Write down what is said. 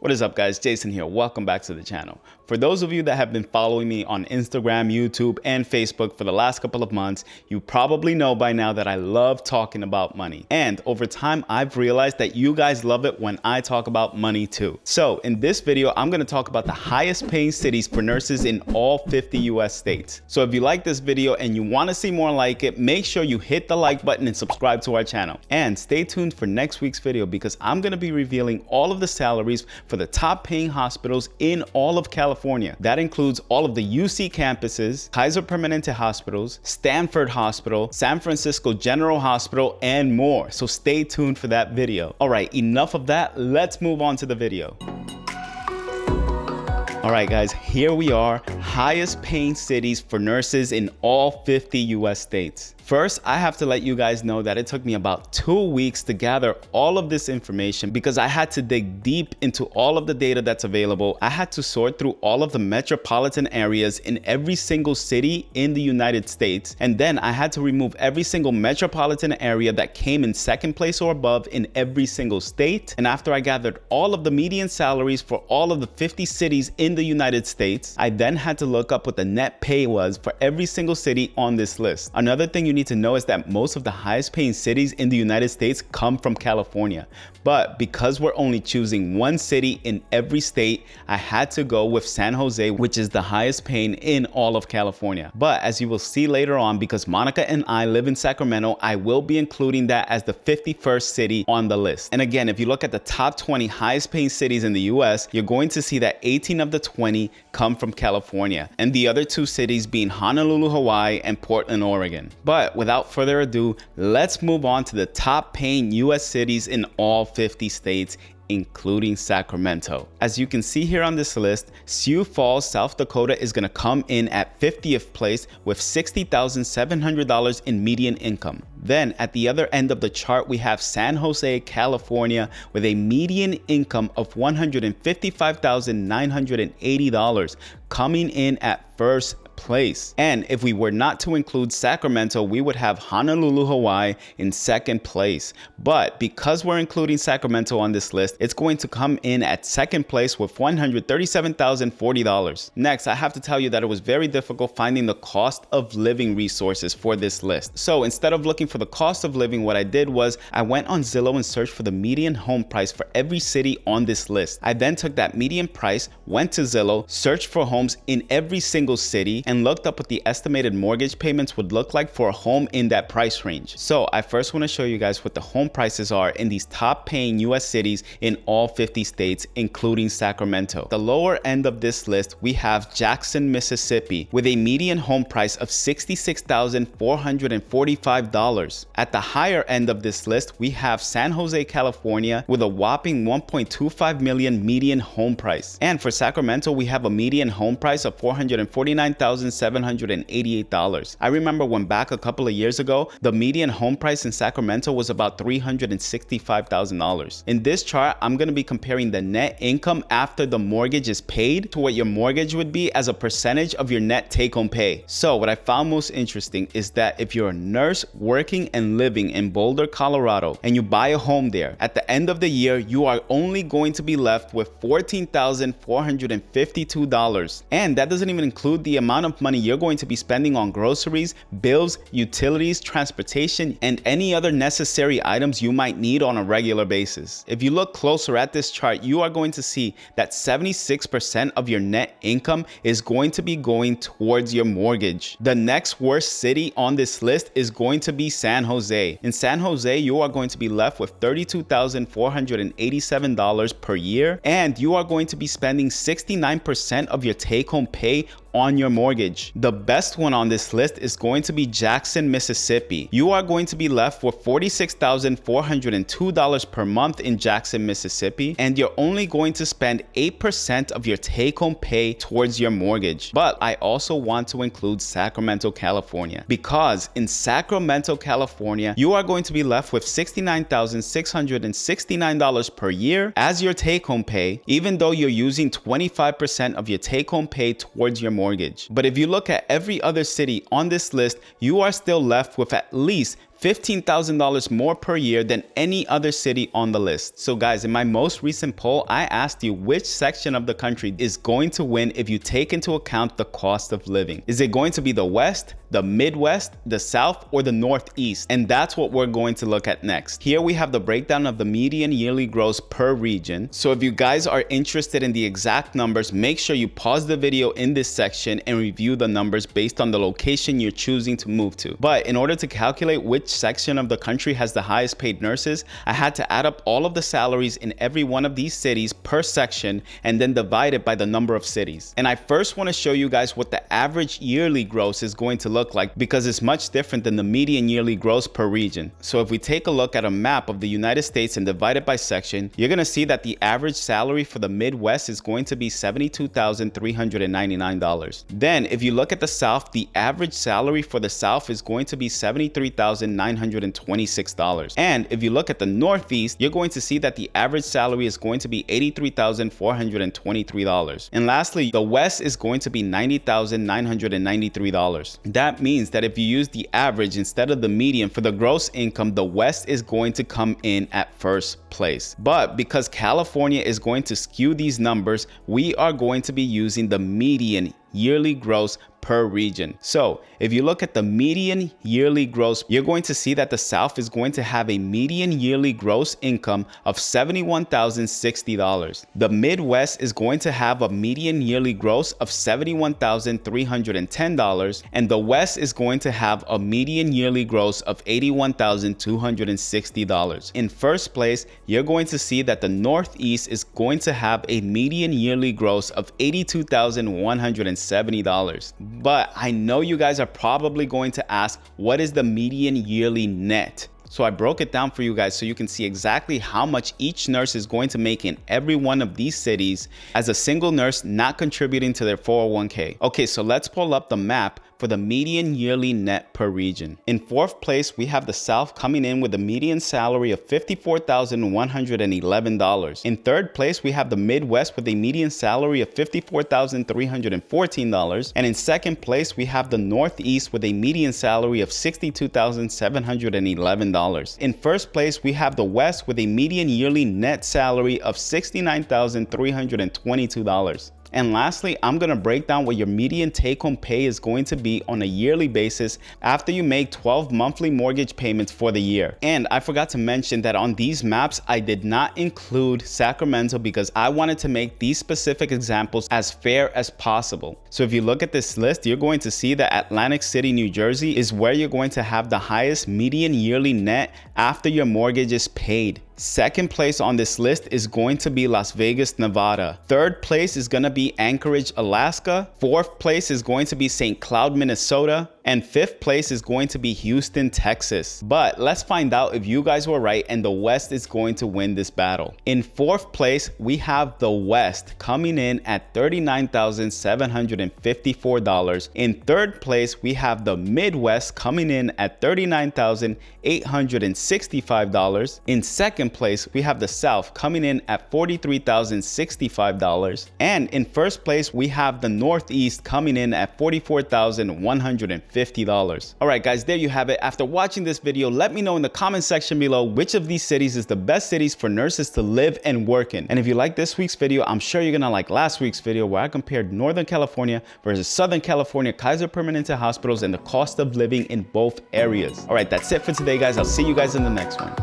What is up, guys? Jason here. Welcome back to the channel. For those of you that have been following me on Instagram, YouTube, and Facebook for the last couple of months, you probably know by now that I love talking about money. And over time, I've realized that you guys love it when I talk about money too. So in this video, I'm going to talk about the highest paying cities for nurses in all 50 US states. So if you like this video and you want to see more like it, make sure you hit the like button and subscribe to our channel. And stay tuned for next week's video because I'm going to be revealing all of the salaries for the top paying hospitals in all of California. That includes all of the UC campuses, Kaiser Permanente hospitals, Stanford Hospital, San Francisco General Hospital, and more. So stay tuned for that video. All right, enough of that. Let's move on to the video. All right, guys, here we are, highest paying cities for nurses in all 50 US states. First, I have to let you guys know that it took me about 2 weeks to gather all of this information because I had to dig deep into all of the data that's available. I had to sort through all of the metropolitan areas in every single city in the United States. And then I had to remove every single metropolitan area that came in second place or above in every single state. And after I gathered all of the median salaries for all of the 50 cities in the United States, I then had to look up what the net pay was for every single city on this list. Another thing you need to know is that most of the highest paying cities in the United States come from California. But because we're only choosing one city in every state, I had to go with San Jose, which is the highest paying in all of California. But as you will see later on, because Monica and I live in Sacramento, I will be including that as the 51st city on the list. And again, if you look at the top 20 highest paying cities in the US, you're going to see that 18 of the 20 come from California, and the other two cities being Honolulu, Hawaii, and Portland, Oregon. But without further ado, let's move on to the top paying US cities in all 50 states, including Sacramento. As you can see here on this list, Sioux Falls, South Dakota is going to come in at 50th place with $60,700 in median income. Then at the other end of the chart, we have San Jose, California with a median income of $155,980 coming in at first place. And if we were not to include Sacramento, we would have Honolulu, Hawaii in second place. But because we're including Sacramento on this list, it's going to come in at second place with $137,040. Next, I have to tell you that it was very difficult finding the cost of living resources for this list. So instead of looking for the cost of living, what I did was I went on Zillow and searched for the median home price for every city on this list. I then took that median price, went to Zillow, searched for homes in every single city, and looked up what the estimated mortgage payments would look like for a home in that price range. So I first want to show you guys what the home prices are in these top paying US cities in all 50 states, including Sacramento. The lower end of this list, we have Jackson, Mississippi with a median home price of $66,445. At the higher end of this list, we have San Jose, California with a whopping $1.25 million median home price. And for Sacramento, we have a median home price of $449,788. I remember when back a couple of years ago, the median home price in Sacramento was about $365,000. In this chart, I'm going to be comparing the net income after the mortgage is paid to what your mortgage would be as a percentage of your net take-home pay. So what I found most interesting is that if you're a nurse working and living in Boulder, Colorado, and you buy a home there, at the end of the year, you are only going to be left with $14,452. And that doesn't even include the amount of money you're going to be spending on groceries, bills, utilities, transportation, and any other necessary items you might need on a regular basis. If you look closer at this chart, you are going to see that 76% of your net income is going to be going towards your mortgage. The next worst city on this list is going to be San Jose. In San Jose, you are going to be left with $32,487 per year, and you are going to be spending 69% of your take-home pay on your mortgage. The best one on this list is going to be Jackson, Mississippi. You are going to be left with $46,402 per month in Jackson, Mississippi, and you're only going to spend 8% of your take-home pay towards your mortgage. But I also want to include Sacramento, California, because in Sacramento, California, you are going to be left with $69,669 per year as your take-home pay, even though you're using 25% of your take-home pay towards your mortgage. But if you look at every other city on this list, you are still left with at least $15,000 more per year than any other city on the list. So guys, in my most recent poll, I asked you which section of the country is going to win if you take into account the cost of living. Is it going to be the West, the Midwest, the South, or the Northeast? And that's what we're going to look at next. Here we have the breakdown of the median yearly gross per region. So if you guys are interested in the exact numbers, make sure you pause the video in this section and review the numbers based on the location you're choosing to move to. But in order to calculate which section of the country has the highest paid nurses, I had to add up all of the salaries in every one of these cities per section and then divide it by the number of cities. And I first want to show you guys what the average yearly gross is going to look like, because it's much different than the median yearly gross per region. So if we take a look at a map of the United States and divide it by section, you're going to see that the average salary for the Midwest is going to be $72,399. Then if you look at the South, the average salary for the South is going to be $73,926. And if you look at the Northeast, you're going to see that the average salary is going to be $83,423. And lastly, the West is going to be $90,993. That means that if you use the average instead of the median for the gross income, the West is going to come in at first place. But because California is going to skew these numbers, we are going to be using the median yearly gross per region. So if you look at the median yearly gross, you're going to see that the South is going to have a median yearly gross income of $71,060. The Midwest is going to have a median yearly gross of $71,310, and the West is going to have a median yearly gross of $81,260. In first place, you're going to see that the Northeast is going to have a median yearly gross of $82,170. But I know you guys are probably going to ask, what is the median yearly net? So I broke it down for you guys so you can see exactly how much each nurse is going to make in every one of these cities as a single nurse not contributing to their 401k. Okay, so let's pull up the map for the median yearly net per region. In fourth place, we have the South coming in with a median salary of $54,111. In third place, we have the Midwest with a median salary of $54,314. And in second place, we have the Northeast with a median salary of $62,711. In first place, we have the West with a median yearly net salary of $69,322. And lastly, I'm going to break down what your median take-home pay is going to be on a yearly basis after you make 12 monthly mortgage payments for the year. And I forgot to mention that on these maps, I did not include Sacramento because I wanted to make these specific examples as fair as possible. So if you look at this list, you're going to see that Atlantic City, New Jersey is where you're going to have the highest median yearly net after your mortgage is paid. Second place on this list is going to be Las Vegas, Nevada. Third place is going to be Anchorage, Alaska. Fourth place is going to be St. Cloud, Minnesota. And fifth place is going to be Houston, Texas. But let's find out if you guys were right and the West is going to win this battle. In fourth place, we have the West coming in at $39,754. In third place, we have the Midwest coming in at $39,865. In second place, we have the South coming in at $43,065. And in first place, we have the Northeast coming in at $44,150. All right, guys, there you have it. After watching this video, let me know in the comment section below which of these cities is the best cities for nurses to live and work in. And if you like this week's video, I'm sure you're gonna like last week's video where I compared Northern California versus Southern California Kaiser Permanente hospitals and the cost of living in both areas. All right, that's it for today, guys. I'll see you guys in the next one.